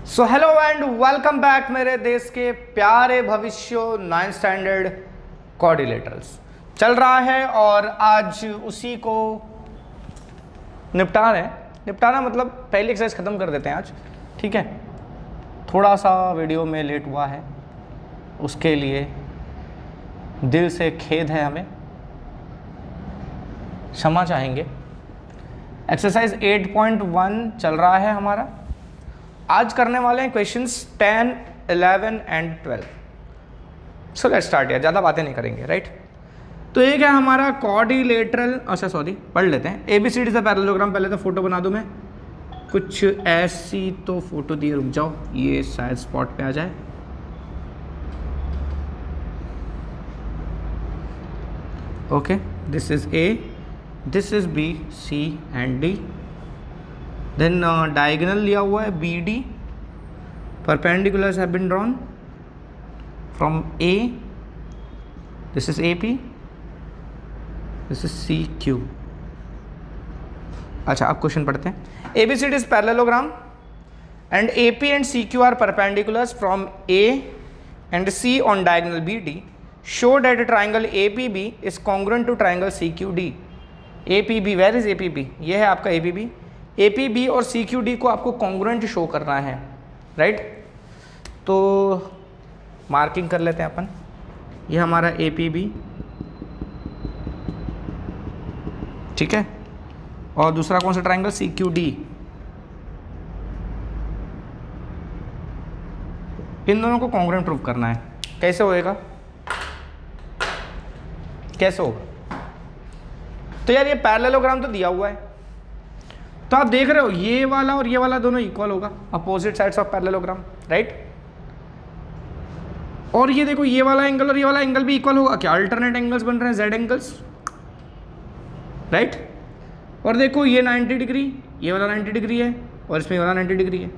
So hello and welcome back मेरे देश के प्यारे भविष्यों 9th स्टैंडर्ड कोऑर्डिनेटर्स चल रहा है और आज उसी को निपटाना मतलब पहली एक्सरसाइज ख़त्म कर देते हैं आज। ठीक है, थोड़ा सा वीडियो में लेट हुआ है, उसके लिए दिल से खेद है, हमें क्षमा चाहेंगे। एक्सरसाइज 8.1 चल रहा है हमारा। आज करने वाले हैं questions 10, 11 and 12। So let's start यार, ज़्यादा बातें नहीं करेंगे, राइट। तो ये क्या हमारा क्वाड्रिलेटरल, पढ़ लेते हैं। ABCD से पैरेललोग्राम। पहले तो फोटो बना दूं मैं कुछ ऐसी, तो फोटो दिए, रुक जाओ, ये शायद स्पॉट पे आ जाए। Okay, this is A, this is B, C and D। Then diagonal लिया हुआ है BD, perpendiculars have been drawn from A, this is AP, this is CQ। अच्छा, अब क्वेश्चन पढ़ते हैं। ABCD is parallelogram and AP and CQ are perpendiculars from A and C on diagonal BD. Show that a triangle APB is congruent to triangle CQD. APB, where is APB? ये है आपका APB। APB और CQD को आपको congruent show करना है, right. तो marking कर लेते हैं अपन। ये हमारा APB, ठीक है, और दूसरा कौन सा ट्राइंगल? CQD। इन दोनों को कॉन्ग्रुएंट प्रूव करना है। कैसे होएगा, कैसे होगा? तो यार ये पैरेललोग्राम तो दिया हुआ है, तो आप देख रहे हो ये वाला और ये वाला दोनों इक्वल होगा, opposite sides of parallelogram, right. और ये देखो ये वाला एंगल और ये वाला एंगल भी इक्वल होगा क्या? अल्टरनेट एंगल्स बन रहे हैं, जेड एंगल्स, राइट। और देखो ये 90 डिग्री, ये वाला 90 डिग्री है और इसमें वाला 90 डिग्री है।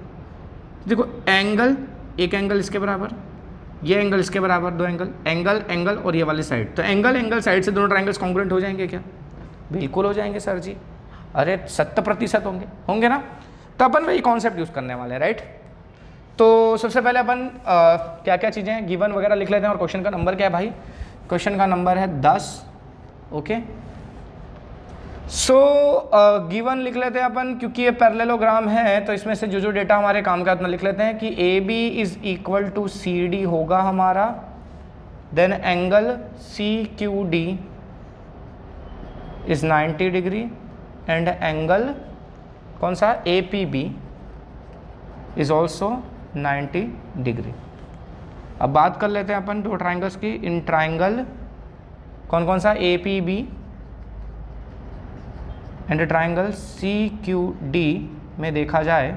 देखो एंगल, एक एंगल इसके बराबर, ये एंगल इसके बराबर, दो एंगल, एंगल एंगल और ये वाली साइड। तो एंगल एंगल साइड से दोनों ट्राइंगल्स कॉन्ग्रुएंट हो जाएंगे क्या? बिल्कुल हो जाएंगे सर जी। अरे 70% होंगे ना। तो अपन वही कॉन्सेप्ट यूज़ करने वाले हैं, राइट। तो सबसे पहले अपन क्या क्या चीज़ें हैं, गिवन वगैरह लिख लेते हैं। और क्वेश्चन का नंबर क्या है भाई? क्वेश्चन का नंबर है 10। ओके, सो गिवन लिख लेते हैं अपन, क्योंकि ये पैरेललोग्राम है तो इसमें से जो जो डेटा हमारे काम का उतना लिख लेते हैं कि AB is equal to CD होगा हमारा। Then angle CQD is 90 degree and angle कौन सा? APB is also 90 degree. अब बात कर लेते हैं अपन दो ट्राइंगल्स की। इन ट्राइंगल कौन कौन सा? APB एंड ट्राइंगल CQD में देखा जाए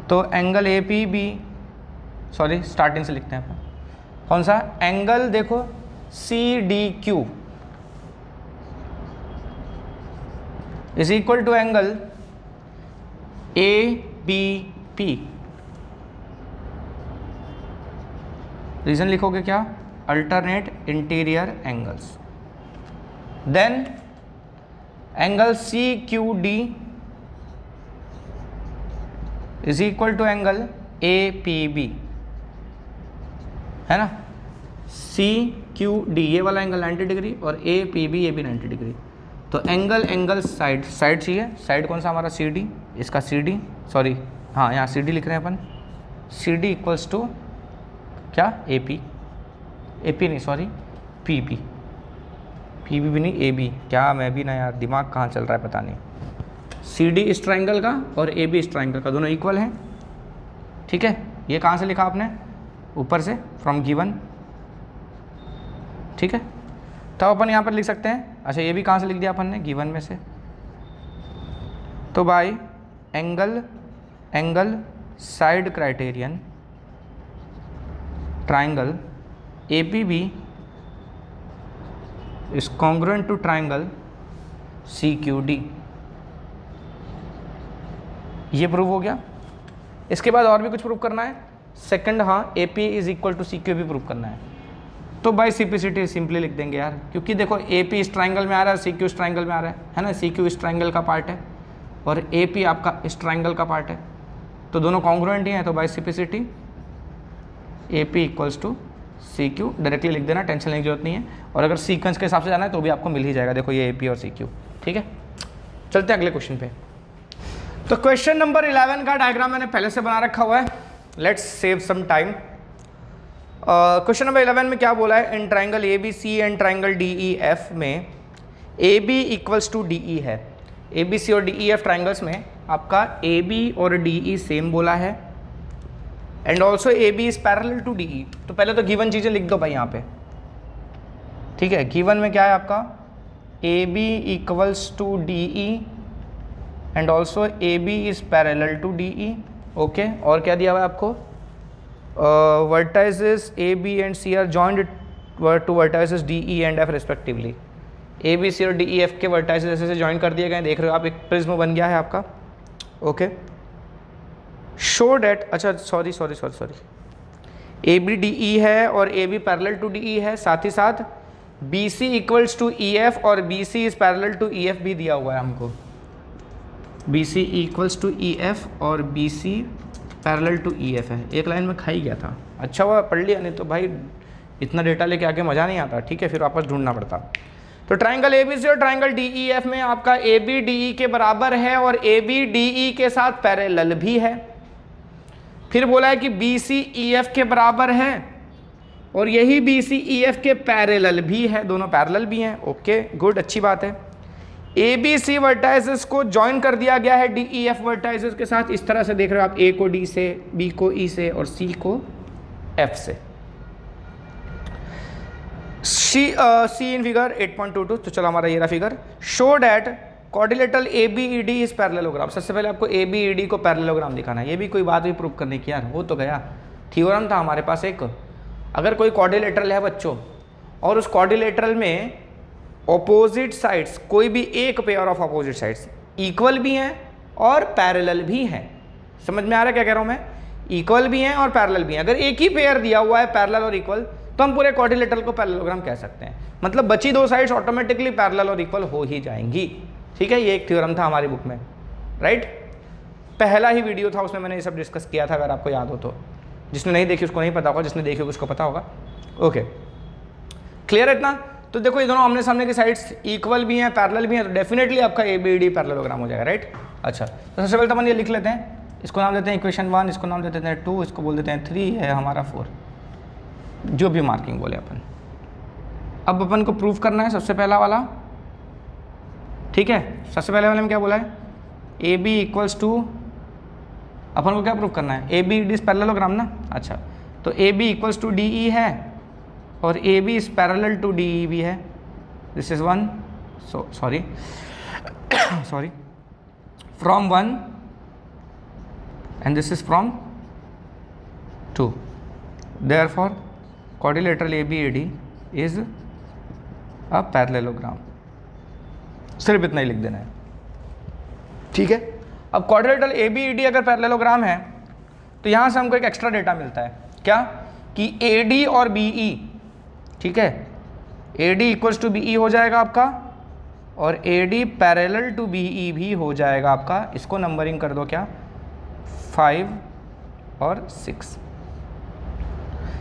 तो एंगल APB, स्टार्टिंग से लिखते हैं अपन। कौन सा एंगल? देखो CDQ is equal to angle ABP। Reason लिखोगे क्या? Alternate interior angles. Then angle CQD is equal to angle APB, है ना। CQD ये वाला एंगल 90 डिग्री और APB ये भी 90 डिग्री। तो एंगल एंगल साइड चाहिए। साइड कौन सा हमारा? CD, इसका CD, हाँ यहाँ CD लिख रहे हैं अपन। CD इक्वल्स टू क्या? AP नहीं, PB भी नहीं, AB। क्या मैं भी ना यार, दिमाग कहाँ चल रहा है पता नहीं। CD इस ट्राइंगल का और AB इस ट्राइंगल का, दोनों इक्वल हैं, ठीक है। ये कहाँ से लिखा आपने? ऊपर से, फ्रॉम गिवन, ठीक है। तो अपन यहाँ पर लिख सकते हैं। अच्छा, ये भी कहाँ से लिख दिया अपन ने? गिवन में से। तो by angle side criterion triangle APB is congruent to triangle CQD। ये प्रूव हो गया। इसके बाद और भी कुछ प्रूव करना है। सेकंड, हाँ, AP is equal to CQ भी प्रूव करना है। तो बाई सिंप्लिसिटी सिंपली लिख देंगे यार, क्योंकि देखो AP इस ट्राइंगल में आ रहा है, CQ इस ट्राइंगल में आ रहा है ना। CQ इस ट्राइंगल का पार्ट है और AP आपका इस ट्राइंगल का पार्ट है, तो दोनों कॉन्ग्रुएंट ही हैं, तो by simplicity A P equals to C Q directly लिख देना, टेंशन लेने की जरूरत नहीं है। और अगर सीक्वेंस के हिसाब से जाना है तो भी आपको मिल ही जाएगा, देखो ये ए पी और सी क्यू। ठीक है, चलते हैं अगले क्वेश्चन पे। तो क्वेश्चन नंबर 11 का डायग्राम मैंने पहले से बना रखा हुआ है, let's save some time. Question number 11 में क्या बोला है, in triangle A B C and triangle D E F में A B equals to D E है। ए बी सी और डी ई एफ ट्राइंगल्स में आपका ए बी और डी ई सेम बोला है, and also A B is parallel to D E. तो पहले तो गिवन चीज़ें लिख दो भाई यहाँ पे। ठीक है, गिवन में क्या है आपका, A B equals to D E and also A B is parallel to D E. Okay, और क्या दिया हुआ है आपको, vertices A B and C are joined to vertices D E and F respectively. A B C और D E F के vertices ऐसे join कर दिए गए, देख रहे हो आप, एक प्रिज्म बन गया है आपका। ओके, शो डेट, अच्छा sorry, A B D E है और A B parallel to D E है, साथ ही साथ B C equals to E F और B C is parallel to E F भी दिया हुआ है हमको। B C equals to E F और B C parallel to E F है। एक लाइन में खा ही गया था, अच्छा हुआ पढ़ लिया, नहीं तो भाई इतना डेटा लेके आके मज़ा नहीं आता। ठीक है, फिर वापस ढूंढना पड़ता। तो ट्राइंगल ए बी सी और ट्राइंगल डी ई एफ में आपका ए बी डी ई के बराबर है और ए बी डी ई के साथ पैरेलल भी है। फिर बोला है कि बी सी ई एफ के बराबर है और यही बी सी ई एफ के पैरेलल भी है, दोनों पैरेलल भी हैं। ओके गुड, अच्छी बात है। ए बी सी वर्टाइसेस को ज्वाइन कर दिया गया है डी ई एफ वर्टाइसेस के साथ, इस तरह से देख रहे हो आप, ए को डी से, बी को ई से और सी को एफ से। See in figure 8.22। तो चलो हमारा ये रहा figure. Show that quadrilateral A B E D is parallelogram. सबसे पहले आपको ए बी ई डी को पैरेललोग्राम दिखाना है। ये भी कोई बात भी प्रूव करने की यार, हो तो गया, थ्योरम था हमारे पास एक। अगर कोई क्वाड्रिलेटरल है बच्चों और उस क्वाड्रिलेटरल में ऑपोजिट साइड्स, कोई भी एक pair of opposite sides equal भी हैं और पैरेलल भी हैं, समझ में आ रहा है क्या कह रहा हूँ मैं, इक्वल भी हैं और पैरेलल भी हैं। अगर एक ही पेयर दिया हुआ है पैरेलल और इक्वल, तो हम पूरे क्वाड्रिलेटरल को पैरेललोग्राम कह सकते हैं। मतलब बची दो साइड्स ऑटोमेटिकली पैरेलल और इक्वल हो ही जाएंगी। ठीक है, ये एक थ्योरम था हमारी बुक में, राइट। पहला ही वीडियो था, उसमें मैंने ये सब डिस्कस किया था, अगर आपको याद हो तो। जिसने नहीं देखी उसको नहीं पता होगा, जिसने देखी होगी उसको पता होगा। ओके, क्लियर है इतना। तो देखो ये दोनों आमने सामने की साइड्स इक्वल भी हैं, पैरेलल भी हैं, तो डेफिनेटली आपका ए बी डी पैरेललोग्राम हो जाएगा, राइट। अच्छा, तो सबसे पहले तो अपन ये लिख लेते हैं, इसको नाम देते हैं इक्वेशन 1, इसको नाम देते हैं 2, इसको बोल देते हैं 3, है हमारा 4, जो भी मार्किंग बोले अपन। अब अपन को प्रूफ करना है सबसे पहला वाला। ठीक है, सबसे पहले वाले में क्या बोला है, ए बी इक्वल्स टू, अपन को क्या प्रूफ करना है, A B D is parallelogram ना। अच्छा, तो A B equals to D E है और A B is parallel to D E भी है। This is 1, sorry from 1 and this is from 2। Therefore quadrilateral A B A D is a parallelogram. सिर्फ इतना ही लिख देना है, ठीक है। अब quadrilateral A B E D अगर पैरेललोग्राम है तो यहाँ से हमको एक एक्स्ट्रा डेटा मिलता है, क्या, कि ए डी और बी ई, ठीक है, A D equals to B E हो जाएगा आपका और A D parallel to B E भी हो जाएगा आपका। इसको नंबरिंग कर दो क्या, 5 और 6।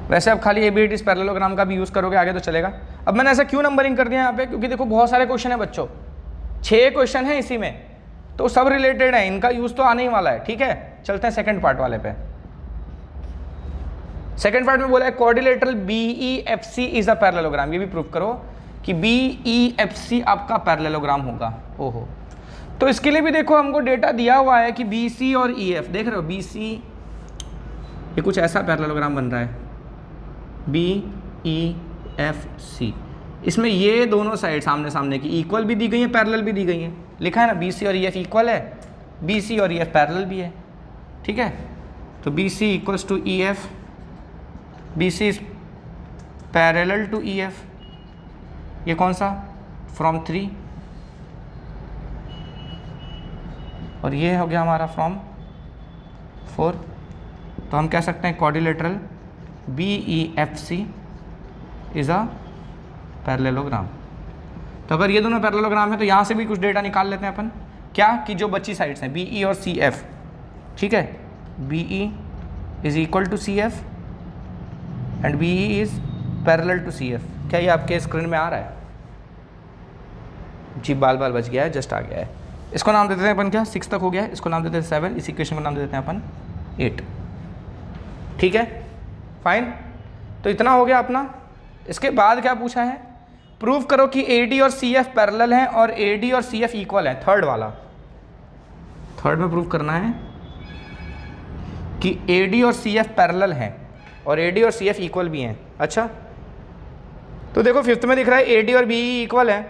वैसे आप खाली ए बी डी पैरेललोग्राम का भी यूज़ करोगे आगे तो चलेगा। अब मैंने ऐसा क्यों नंबरिंग कर दिया यहाँ पे, क्योंकि देखो बहुत सारे क्वेश्चन है बच्चों, 6 क्वेश्चन है इसी में, तो सब रिलेटेड है, इनका यूज़ तो आने ही वाला है। ठीक है, चलते हैं सेकंड पार्ट वाले पे। सेकंड पार्ट में बोला है quadrilateral B E F C is a parallelogram. ये भी प्रूफ करो कि बी ई एफ सी आपका पैरेललोग्राम होगा। ओहो, तो इसके लिए भी देखो हमको डेटा दिया हुआ है कि बी सी और ई एफ, देख रहे हो, बी सी, ये कुछ ऐसा पैरेललोग्राम बन रहा है, बी ई एफ सी। इसमें ये दोनों साइड सामने सामने की इक्वल भी दी गई है, पैरेलल भी दी गई है, लिखा है ना, बी सी और ई एफ इक्वल है, बी सी और ई एफ पैरेलल भी है। ठीक है, तो B C equals to E F, B C is parallel to E F, ये कौन सा, फ्रॉम 3, और ये हो गया हमारा फ्रॉम 4। तो हम कह सकते हैं quadrilateral B E F C is a parallelogram. तो अगर ये दोनों पैरेललोग्राम है तो यहाँ से भी कुछ डेटा निकाल लेते हैं अपन, क्या, कि जो बची साइड्स हैं बी ई और सी एफ, ठीक है, B E is equal to C F and B E is parallel to C F. क्या ये आपके स्क्रीन में आ रहा है? जी बाल बाल बच गया है, जस्ट आ गया है। इसको नाम देते हैं अपन क्या, 6 तक हो गया है, इसको नाम देते हैं 7, इस इक्वेशन को नाम दे देते हैं अपन 8। ठीक है, फाइन। तो इतना हो गया अपना। इसके बाद क्या पूछा है, प्रूव करो कि ए डी और सी एफ पैरेलल हैं और ए डी और सी एफ इक्वल है। थर्ड वाला, थर्ड में प्रूव करना है कि ए डी और सी एफ पैरेलल हैं और ए डी और सी एफ इक्वल भी हैं। अच्छा, तो देखो 5th में दिख रहा है ए डी और बी ई इक्वल है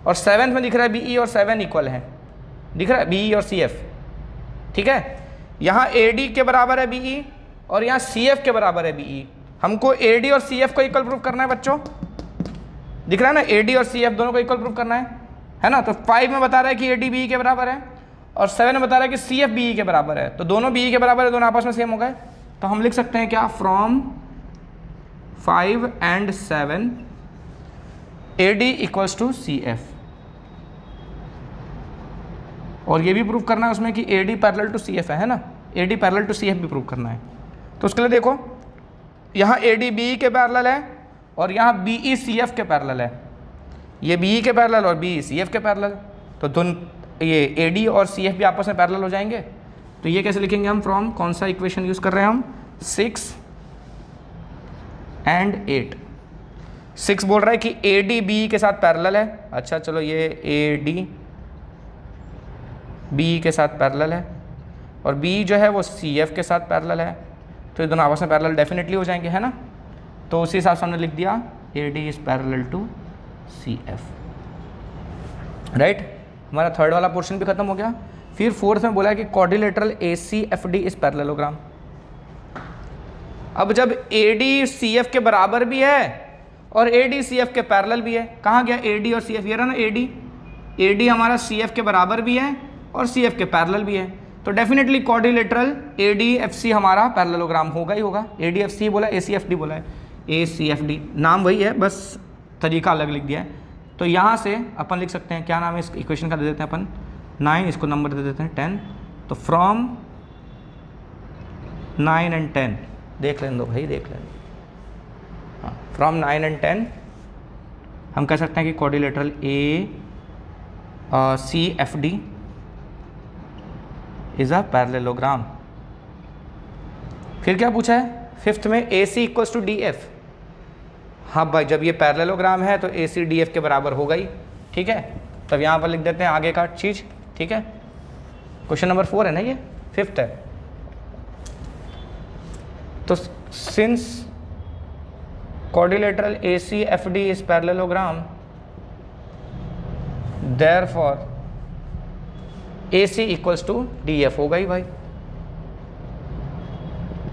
और 7th में दिख रहा है बी ई और 7 इक्वल है। दिख रहा है बी ई और सी एफ। ठीक है, यहाँ ए डी के बराबर है बी ई और यहाँ सी एफ के बराबर है बी ई। हमको ए डी और सी एफ को इक्वल प्रूव करना है बच्चों। दिख रहा है ना, ए डी और सी एफ दोनों को इक्वल प्रूव करना है ना। तो 5 में बता रहा है कि ए डी बी ई के बराबर है और 7 में बता रहा है कि सी एफ बी ई के बराबर है। तो दोनों बी ई के बराबर है, दोनों आपस में सेम हो गए। तो हम लिख सकते हैं क्या, from 5 and 7 A D equals to C F. और ये भी प्रूव करना है उसमें कि A D parallel to C F है ना, A D parallel to C F भी प्रूव करना है। तो उसके लिए देखो, यहाँ ए डी बी ई के पैरेलल है और यहाँ बी ई सी एफ के पैरेलल है। ये बी ई के पैरेलल और बी ई सी एफ के पैरेलल, तो दोनों ये ए डी और सी एफ भी आपस में पैरेलल हो जाएंगे। तो ये कैसे लिखेंगे हम, फ्रॉम कौन सा इक्वेशन यूज़ कर रहे हैं हम, 6 and 8। 6 बोल रहा है कि ए डी बी के साथ पैरेलल है। अच्छा चलो, ये ए डी बी के साथ पैरेलल है और बी जो है वो सी एफ के साथ पैरेलल है। तो ये दोनों आपस में पैरेलल डेफिनेटली हो जाएंगे, है ना। तो उसी हिसाब से हमने लिख दिया A D is parallel to C F. Right, हमारा थर्ड वाला पोर्शन भी खत्म हो गया। फिर 4th में बोला है कि quadrilateral A C F D is parallelogram. अब जब ए डी सी एफ के बराबर भी है और ए डी सी एफ के पैरेलल भी है, कहाँ गया ए डी और सी एफ, ये रहा ना ए डी हमारा सी एफ के बराबर भी है और सी एफ के पैरेलल भी है। तो definitely quadrilateral A D F C हमारा पैरेललोग्राम होगा ही होगा। ए डी एफ सी बोला, ए सी एफ डी बोला है, ए सी एफ डी नाम वही है, बस तरीका अलग लिख दिया है। तो यहाँ से अपन लिख सकते हैं, क्या नाम है इस इक्वेशन का, दे देते हैं अपन 9, इसको नंबर दे देते हैं 10। तो फ्रॉम 9 and 10 देख लें दो भाई, देख लें। हाँ, फ्रॉम 9 and 10 हम कह सकते हैं कि quadrilateral A C F D is a parallelogram. फिर क्या पूछा है 5th में, A C equals to D F. हाँ भाई, जब ये पैरेललोग्राम है तो ए सी डी एफ के बराबर होगा ही। ठीक है, तब यहाँ पर लिख देते हैं आगे का चीज़। ठीक है, क्वेश्चन नंबर 4 है ना, ये 5th है। तो since quadrilateral ACFD is parallelogram, therefore AC equals to DF होगा ही भाई,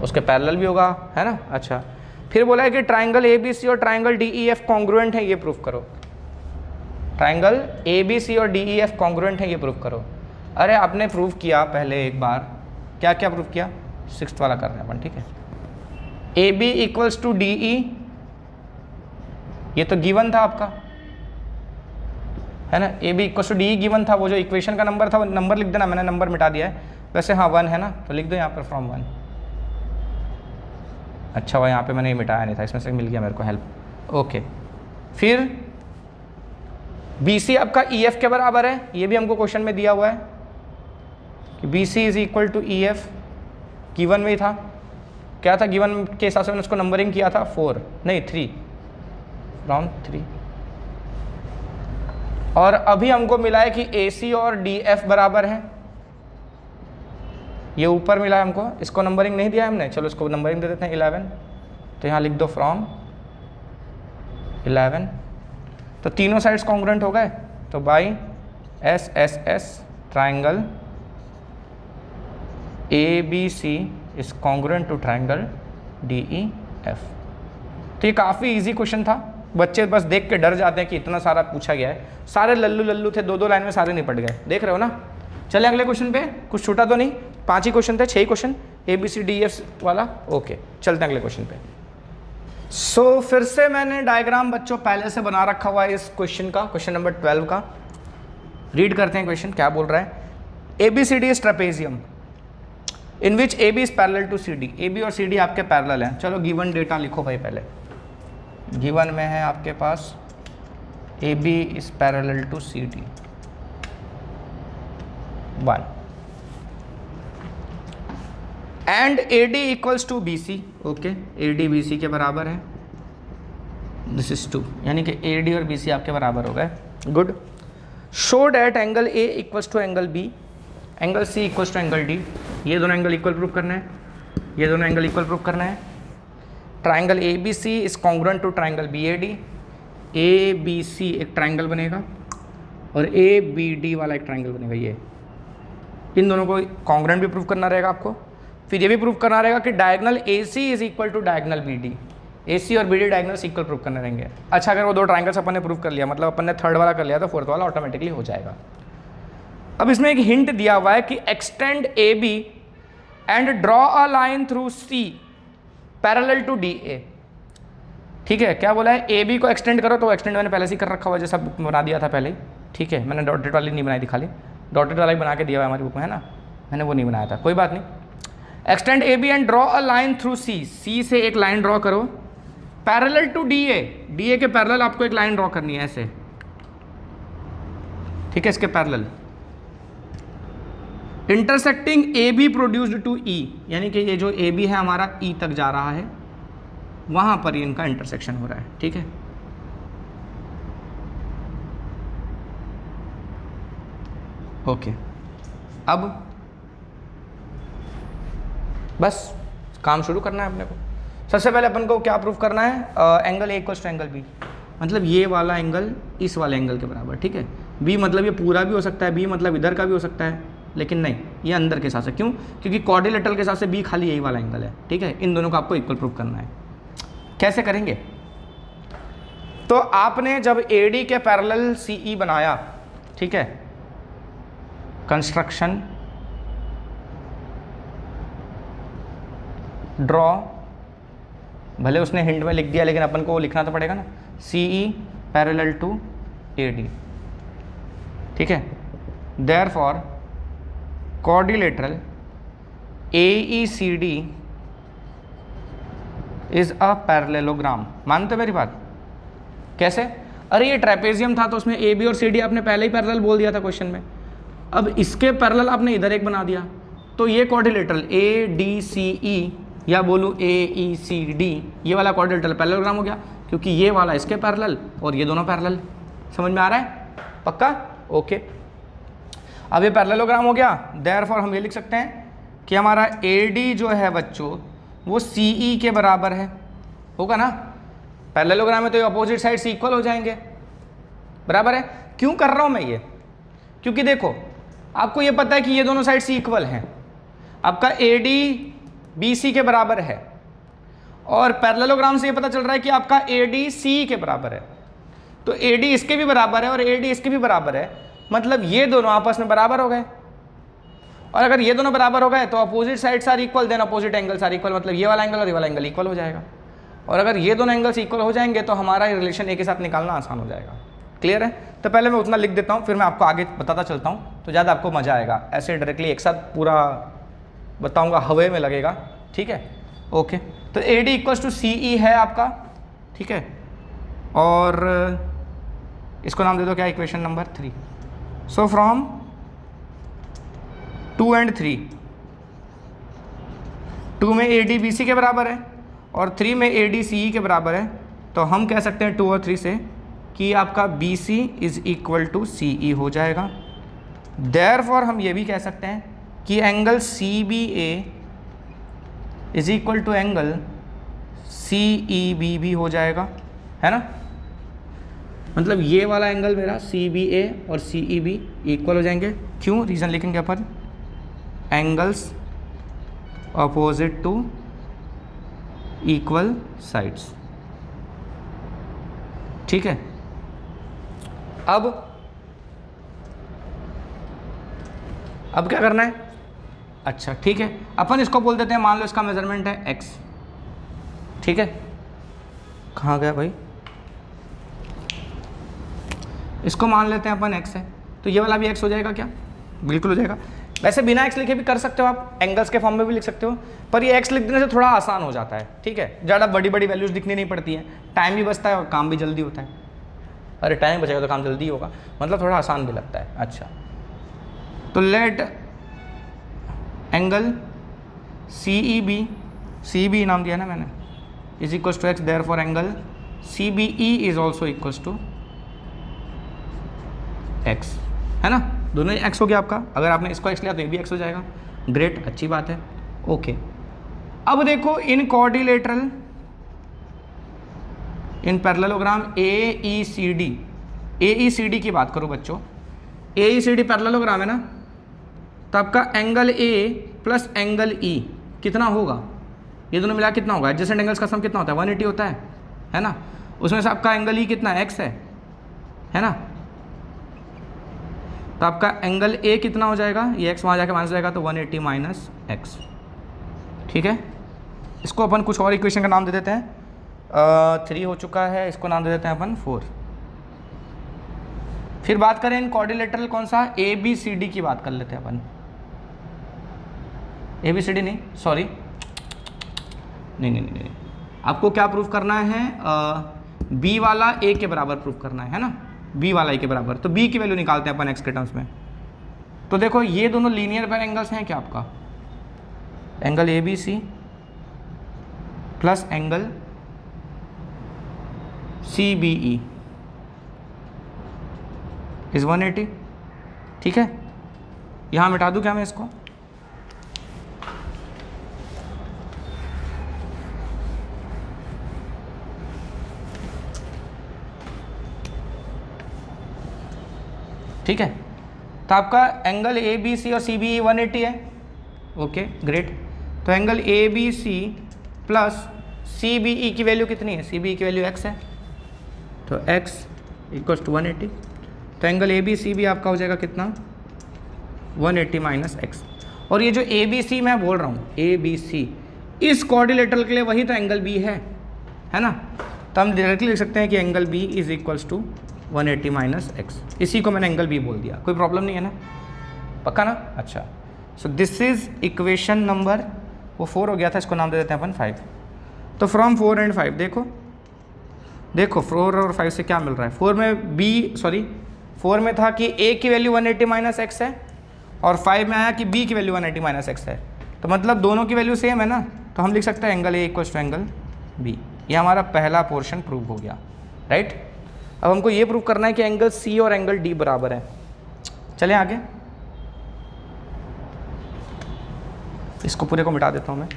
उसके पैरेलल भी होगा, है ना। अच्छा, फिर बोला है कि ट्राइंगल ABC और ट्राइंगल DEF कॉन्ग्रुएंट है, ये प्रूफ करो। ट्राइंगल ABC और DEF कॉन्ग्रुएंट है, ये प्रूफ करो। अरे आपने प्रूफ किया पहले एक बार, क्या क्या प्रूफ किया, 6th वाला कर रहे हैं अपन। ठीक है, AB इक्वल्स टू DE, ये तो गिवन था आपका, है ना। AB equals to DE given था, वो जो इक्वेशन का नंबर था वो नंबर लिख देना, मैंने नंबर मिटा दिया है वैसे। हाँ 1 है ना, तो लिख दो यहाँ पर फ्रॉम 1। अच्छा हुआ यहाँ पे मैंने ये मिटाया नहीं था, इसमें से मिल गया मेरे को हेल्प। ओके, फिर BC आपका EF के बराबर है, ये भी हमको क्वेश्चन में दिया हुआ है कि BC is equal to EF, given में ही था। क्या था गिवन के हिसाब से मैंने उसको नंबरिंग किया था 4 नहीं 3, फ्रॉम 3। और अभी हमको मिला है कि AC और DF बराबर है, ये ऊपर मिला है हमको, इसको नंबरिंग नहीं दिया है हमने, चलो इसको नंबरिंग दे देते हैं 11। तो यहाँ लिख दो फ्रॉम 11। तो तीनों साइड्स कॉन्ग्रुएंट हो गए, तो by SSS triangle ABC is congruent to triangle DEF। तो ये काफ़ी इजी क्वेश्चन था, बच्चे बस देख के डर जाते हैं कि इतना सारा पूछा गया है। सारे लल्लू लल्लू थे, 2-2 लाइन में सारे निपट गए, देख रहे हो ना। चले अगले क्वेश्चन पे, कुछ छूटा तो नहीं, 5 ही क्वेश्चन थे, 6 ही क्वेश्चन ABCDEF वाला। ओके, चलते हैं अगले क्वेश्चन पे। सो फिर से मैंने डायग्राम बच्चों पहले से बना रखा हुआ है इस क्वेश्चन का, क्वेश्चन नंबर 12 का। रीड करते हैं क्वेश्चन क्या बोल रहा है। ABCD is trapezium. In which A B is parallel to C D, A B और सी डी आपके पैरेलल हैं। चलो गिवन डेटा लिखो भाई, पहले गिवन में है आपके पास A B is parallel to C D 1 and A D equals to B C. Okay, A D B C के बराबर है, दिस इज 2, यानी कि ए डी और बी सी आपके बराबर हो गए। Good. Show that angle A equals to angle B, angle C equals to angle D. ये दोनों एंगल इक्वल प्रूव करना है, ये दोनों एंगल इक्वल प्रूव करना है। Triangle A B C is congruent to triangle B A D, A B C एक triangle बनेगा और ए बी डी वाला एक ट्राइंगल बनेगा। ये इन दोनों को कॉन्ग्रुएंट भी प्रूव करना रहेगा आपको। फिर ये भी प्रूव करना रहेगा कि diagonal A C is equal to diagonal B D, A C और B D diagonals equal prove करने रहेंगे। अच्छा, अगर वो दो ट्राइंगल्स अपन ने प्रूव कर लिया, मतलब अपन ने थर्ड वाला कर लिया, तो फोर्थ वाला ऑटोमेटिकली हो जाएगा। अब इसमें एक हिंट दिया हुआ है कि extend A B and draw a line through C parallel to D A. ठीक है, क्या बोला है, ए बी को एक्सटेंड करो, तो एक्सटेंड मैंने पहले से कर रखा हुआ, जैसा बुक में बना दिया था पहले ही। ठीक है, मैंने डॉटेड वाली नहीं बनाई थी, खाली डॉटेड वाला ही बना के दिया हुआ है हमारी बुक में, है ना, मैंने वो नहीं बनाया था, कोई बात नहीं। Extend A B and draw a line through C, C से एक लाइन ड्रॉ करो parallel to D A, D A के पैरेलल आपको एक लाइन ड्रॉ करनी है ऐसे। ठीक है, इसके parallel intersecting A B produced to E, यानी कि ये जो ए बी है हमारा ई तक जा रहा है, वहां पर इनका इंटरसेक्शन हो रहा है। ठीक है, ओके। अब बस काम शुरू करना है अपने को। सबसे पहले अपन को क्या प्रूफ करना है, angle A equals to angle B, मतलब ये वाला एंगल इस वाले एंगल के बराबर। ठीक है, बी मतलब ये पूरा भी हो सकता है, बी मतलब इधर का भी हो सकता है, लेकिन नहीं, ये अंदर के हिसाब से। क्यों? क्योंकि क्वाड्रिलेटरल के हिसाब से बी खाली यही वाला एंगल है। ठीक है, इन दोनों को आपको इक्वल प्रूफ करना है। कैसे करेंगे? तो आपने जब ए डी के पैरेलल सी ई बनाया, ठीक है, कंस्ट्रक्शन ड्रॉ, भले उसने हिंट में लिख दिया, लेकिन अपन को वो लिखना तो पड़ेगा ना, C E parallel to A D. ठीक है, therefore quadrilateral A E C D is a parallelogram. मानते मेरी बात? कैसे? अरे ये ट्रेपेजियम था, तो उसमें ए बी और सी डी आपने पहले ही पैरेलल बोल दिया था क्वेश्चन में। अब इसके पैरेलल आपने इधर एक बना दिया, तो ये क्वाड्रिलेटरल ए डी सी ई, या बोलूँ ए ई सी डी, ये वाला क्वाड्रिलेटरल पैरेललोग्राम हो गया, क्योंकि ये वाला इसके पैरेलल और ये दोनों पैरेलल। समझ में आ रहा है? पक्का? ओके। अब ये पैरेललोग्राम हो गया, देयरफॉर हम ये लिख सकते हैं कि हमारा ए डी जो है बच्चों, वो सी ई के बराबर है, होगा ना? पैरेललोग्राम में तो ये अपोजिट साइड से इक्वल हो जाएंगे, बराबर है। क्यों कर रहा हूँ मैं ये? क्योंकि देखो, आपको ये पता है कि ये दोनों साइड से इक्वल हैं, आपका ए डी बी सी के बराबर है, और पैरेललोग्राम से ये पता चल रहा है कि आपका ए डी सी के बराबर है। तो ए डी इसके भी बराबर है और ए डी इसके भी बराबर है, मतलब ये दोनों आपस में बराबर हो गए। और अगर ये दोनों बराबर हो गए तो opposite sides are equal, then opposite angles are equal, मतलब ये वाला एंगल और ये वाला एंगल इक्वल हो जाएगा। और अगर ये दोनों एंगल्स इक्वल हो जाएंगे तो हमारा रिलेशन ए के साथ निकालना आसान हो जाएगा। क्लियर है? तो पहले मैं उतना लिख देता हूँ, फिर मैं आपको आगे बताता चलता हूँ, तो ज़्यादा आपको मज़ा आएगा। ऐसे डायरेक्टली एक साथ पूरा बताऊँगा, हवे में लगेगा। ठीक है, ओके। तो ए डी इक्वल्स टू सी ई है आपका, ठीक है, और इसको नाम दे दो क्या, equation number 3। So from 2 and 3, 2 में ए डी बी सी के बराबर है और 3 में ए डी सी ई के बराबर है, तो हम कह सकते हैं 2 और 3 से कि आपका B C is equal to C E हो जाएगा। देयरफॉर हम ये भी कह सकते हैं कि angle C B A is equal to angle C E B भी हो जाएगा, है ना? मतलब ये वाला एंगल मेरा सी बी ए और सी ई बी इक्वल हो जाएंगे। क्यों? रीज़न लिखेंगे अपन, angles opposite to equal sides. ठीक है, अब क्या करना है? अच्छा ठीक है, अपन इसको बोल देते हैं, मान लो इसका मेजरमेंट है x। ठीक है, कहाँ गया भाई? इसको मान लेते हैं अपन x है, तो ये वाला भी x हो जाएगा क्या? बिल्कुल हो जाएगा। वैसे बिना एक्स लिखे भी कर सकते हो आप, एंगल्स के फॉर्म में भी लिख सकते हो, पर ये एक्स लिख देने से थोड़ा आसान हो जाता है, ठीक है, ज़्यादा बड़ी बड़ी वैल्यूज लिखनी नहीं पड़ती है, टाइम भी बचता है और काम भी जल्दी होता है। अरे टाइम बचेगा तो काम जल्दी होगा, मतलब थोड़ा आसान भी लगता है। अच्छा, तो लेट एंगल सी बी नाम दिया ना मैंने, is equals to x, therefore angle C B E is also equals to x, है ना, दोनों ही एक्स हो गया आपका। अगर आपने इसको एक्स लिया तो ये भी एक्स हो जाएगा। ग्रेट, अच्छी बात है। ओके, अब देखो इन कोऑर्डिनेटरल इन पैरेललोग्राम AECD की बात करो बच्चों, AECD पैरेललोग्राम है ना, तो आपका angle A plus angle E कितना होगा, ये दोनों मिला कितना होगा, एडजेसेंट एंगल्स का सम कितना होता है, 180 होता है ना, उसमें से आपका एंगल E कितना है, x है ना, तो आपका एंगल A कितना हो जाएगा, ये x वहाँ जाके माइनस हो जाएगा, तो 180 माइनस एक्स, ठीक है। इसको अपन कुछ और इक्वेशन का नाम दे देते हैं, 3 हो चुका है, इसको नाम दे देते हैं अपन 4। फिर बात करें इन कोऑर्डिनेटरल कौन सा, ABCD की बात कर लेते हैं अपन, ABCD नहीं, सॉरी, नहीं, आपको क्या प्रूफ करना है, B वाला A के बराबर प्रूफ करना है ना, B वाला A के बराबर, तो B की वैल्यू निकालते हैं अपन x के टर्म्स में। तो देखो ये दोनों लीनियर पैर एंगल्स हैं क्या, आपका angle ABC plus angle CBE is 180, ठीक है। यहाँ मिटा दूँ क्या मैं इसको, ठीक है, तो आपका एंगल ABC और CBE 180 है, ओके ग्रेट। तो एंगल ABC प्लस CBE की वैल्यू कितनी है, CBE की वैल्यू x है, तो x इक्वल्स टू 180, तो एंगल ABC भी आपका हो जाएगा कितना, 180 माइनस एक्स। और ये जो ABC मैं बोल रहा हूँ, ABC इस कोऑर्डिनेटर के लिए वही तो एंगल B है ना, तो हम डायरेक्टली लिख सकते हैं कि angle B is equals to 180 minus x, इसी को मैंने एंगल B बोल दिया, कोई प्रॉब्लम नहीं है ना, पक्का ना। अच्छा, so this is equation number, वो 4 हो गया था, इसको नाम दे देते हैं अपन 5। तो फ्रॉम 4 एंड 5 देखो 4 और 5 से क्या मिल रहा है, 4 में था कि A की वैल्यू 180 माइनस एक्स है, और 5 में आया कि B की वैल्यू 180 माइनस एक्स है, तो मतलब दोनों की वैल्यू सेम है ना, तो हम लिख सकते हैं angle A equals to angle B। ये हमारा पहला पोर्शन प्रूव हो गया, राइट। अब हमको ये प्रूव करना है कि एंगल C और एंगल D बराबर है। चलें आगे, इसको पूरे को मिटा देता हूँ मैं।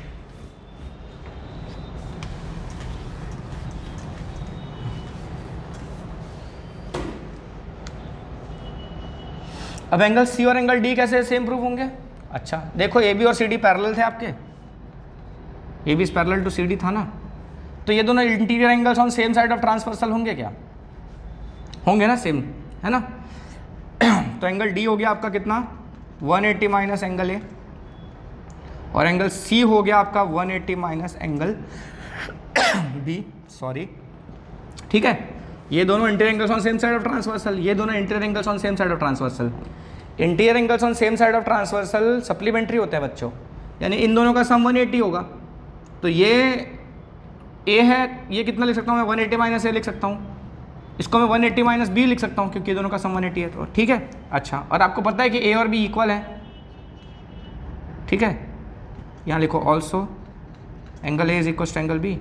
अब एंगल C और एंगल D कैसे सेम प्रूव होंगे। अच्छा देखो, AB और CD पैरेलल थे आपके, AB is parallel to CD था ना, तो ये दोनों interior angles on same side of transversal होंगे क्या, होंगे ना, सेम है ना। तो एंगल D हो गया आपका कितना, 180 माइनस एंगल A, और एंगल C हो गया आपका 180 माइनस एंगल B, सॉरी, ठीक है। ये दोनों interior angles on same side of transversal, ये दोनों interior angles on same side of transversal. Interior angles on same side of transversal supplementary होते हैं बच्चों, यानी इन दोनों का सम 180 होगा। तो ये A है, ये कितना लिख सकता हूँ मैं, 180 माइनस A लिख सकता हूँ, इसको मैं 180 माइनस B लिख सकता हूँ, क्योंकि ये दोनों का सम 180 है, तो ठीक है। अच्छा, और आपको पता है कि A और B इक्वल है, ठीक है, यहाँ लिखो also angle A is equal to angle B।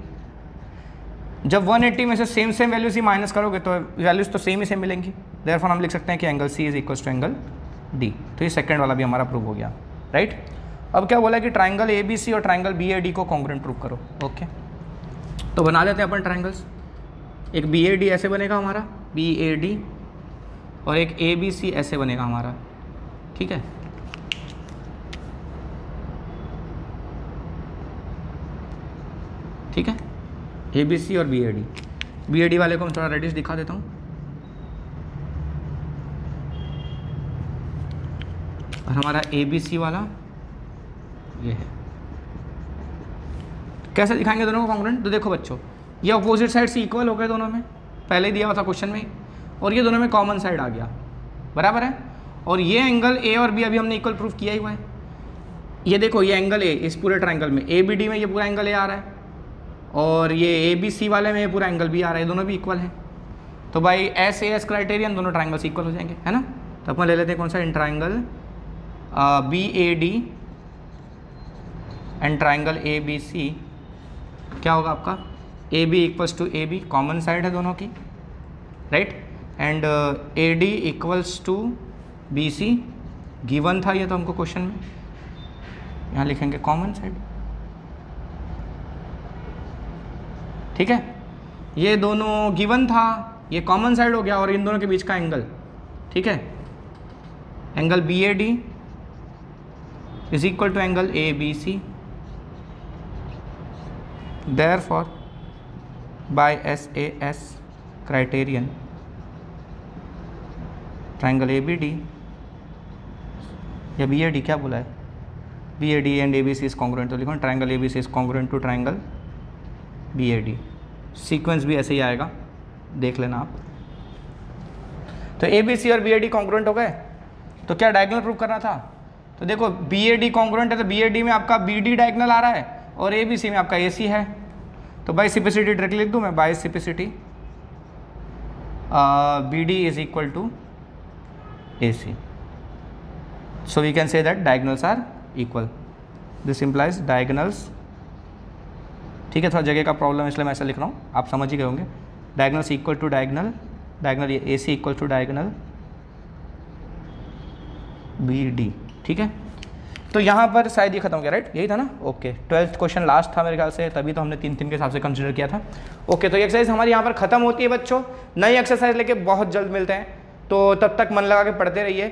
जब 180 में से सेम वैल्यूज ही माइनस करोगे तो वैल्यूज तो सेम ही सेम मिलेंगी, देयरफॉर हम लिख सकते हैं कि angle C is equal to angle D। तो ये सेकंड वाला भी हमारा प्रूव हो गया, राइट। अब क्या बोला कि ट्राइंगल ABC और ट्राइंगल BAD को कॉन्ग्रुएंट प्रूव करो, ओके। तो बना लेते हैं अपन ट्राइंगल्स, एक BAD ऐसे बनेगा हमारा, BAD, और एक ABC ऐसे बनेगा हमारा, ठीक है। ठीक है, ABC और BAD वाले को मैं थोड़ा रेडियस दिखा देता हूँ, और हमारा ABC वाला ये है। कैसे दिखाएंगे दोनों को कॉन्ग्रुएंट, तो देखो बच्चों, ये अपोजिट साइड से इक्वल हो गए दोनों में, पहले ही दिया हुआ था क्वेश्चन में, और ये दोनों में कॉमन साइड आ गया, बराबर है। और ये एंगल ए और बी अभी हमने इक्वल प्रूफ किया ही हुआ है। ये देखो ये एंगल ए इस पूरे ट्रायंगल में ए बी डी में ये पूरा एंगल ए आ रहा है और ये ए बी सी वाले में ये पूरा एंगल बी आ रहा है, दोनों भी इक्वल है। तो भाई एस ए एस क्राइटेरियन दोनों ट्रायंगल्स इक्वल हो जाएंगे, है ना। तो अपन ले लेते हैं कौन सा, इन triangle B A D and triangle A B C क्या होगा आपका, A B equals to A B, common side है दोनों की, right. And A D equals to B C, given था ये तो हमको क्वेश्चन में, यहाँ लिखेंगे कॉमन साइड, ठीक है। ये दोनों गिवन था, ये कॉमन साइड हो गया और इन दोनों के बीच का एंगल, ठीक है, angle B A D is equal to angle A B C, therefore by SAS criterion triangle ABD या BAD क्या बोला है, BAD and ABC is congruent, तो लिखो triangle ABC is congruent to triangle BAD। Sequence भी ऐसे ही आएगा, देख लेना आप। तो ABC और BAD कॉन्ग्रुएंट हो गए, तो क्या डायगोनल प्रूव करना था, तो देखो BAD कॉन्ग्रुएंट है तो BAD में आपका BD डायगोनल आ रहा है और ABC में आपका AC है, तो बाइसिपिसिटी डायरेक्टली लिख दूँ मैं, by CPCT BD is equal to AC, so we can say that diagonals are equal, this implies diagonals, ठीक है। थोड़ा जगह का प्रॉब्लम इसलिए मैं ऐसा लिख रहा हूँ, आप समझ ही गए होंगे। Diagonals equal to diagonal, diagonal AC equal to diagonal BD, ठीक है। तो यहाँ पर शायद ये खत्म हो गया, राइट, यही था ना, ओके। 12th क्वेश्चन लास्ट था मेरे ख्याल से, तभी तो हमने 3-3 के हिसाब से कंसिडर किया था, ओके। तो ये एक्सरसाइज हमारी यहाँ पर खत्म होती है बच्चों, नई एक्सरसाइज लेके बहुत जल्द मिलते हैं, तो तब तक मन लगा के पढ़ते रहिए।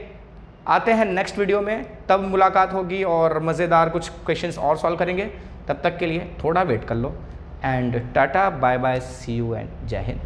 आते हैं नेक्स्ट वीडियो में, तब मुलाकात होगी और मज़ेदार कुछ क्वेश्चंस और सॉल्व करेंगे। तब तक के लिए थोड़ा वेट कर लो and tata bye bye, see you and जय हिंद।